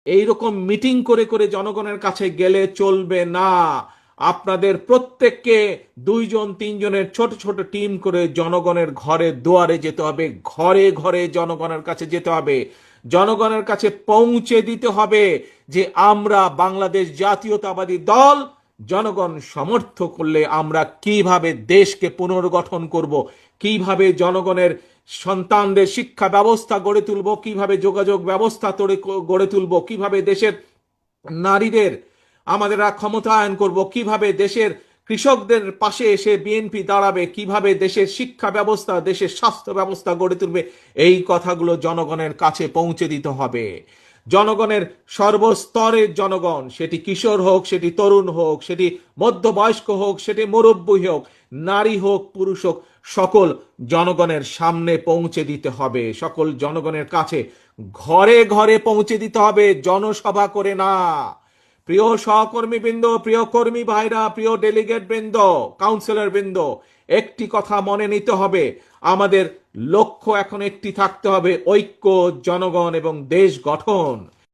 এইরকম মিটিং করে করে জনগণের কাছে গেলে চলবে না। আপনাদের প্রত্যেককে দুইজন তিনজনের ছোট ছোট টিম করে জনগণের ঘরে দুয়ারে যেতে হবে, ঘরে ঘরে জনগণের কাছে যেতে হবে, জনগণের কাছে পৌঁছে দিতে হবে যে আমরা বাংলাদেশ জাতীয়তাবাদী দল জনগণ সমর্থ করলে আমরা কিভাবে দেশকে পুনর্গঠন করব, কিভাবে জনগণের সন্তানদের শিক্ষা ব্যবস্থা গড়ে তুলব, কিভাবে যোগাযোগ ব্যবস্থা গড়ে তুলব, কিভাবে দেশের নারীদের আমাদের ক্ষমতায়ন করব, কিভাবে দেশের কৃষকদের পাশে এসে বিএনপি দাঁড়াবে, কিভাবে দেশের শিক্ষা ব্যবস্থা দেশের স্বাস্থ্য ব্যবস্থা গড়ে তুলবে, এই কথাগুলো জনগণের কাছে পৌঁছে দিতে হবে। জনগণের সর্বস্তরের জনগণ, সেটি কিশোর হোক, সেটি তরুণ হোক, সেটি মধ্যবয়স্ক হোক, সেটি মুরব্বী হোক, নারী হোক, পুরুষ হোক, সকল জনগণের সামনে পৌঁছে দিতে হবে, সকল জনগণের কাছে ঘরে ঘরে পৌঁছে দিতে হবে, জনসভা করে না। প্রিয় সহকর্মী বৃন্দ, প্রিয় কর্মী ভাইরা, প্রিয় ডেলিগেট বৃন্দ, কাউন্সিলর বৃন্দ, একটি কথা মনে নিতে হবে, আমাদের লক্ষ্য এখন একটি থাকতে হবে, ঐক্য, জনগণ এবং দেশ গঠন।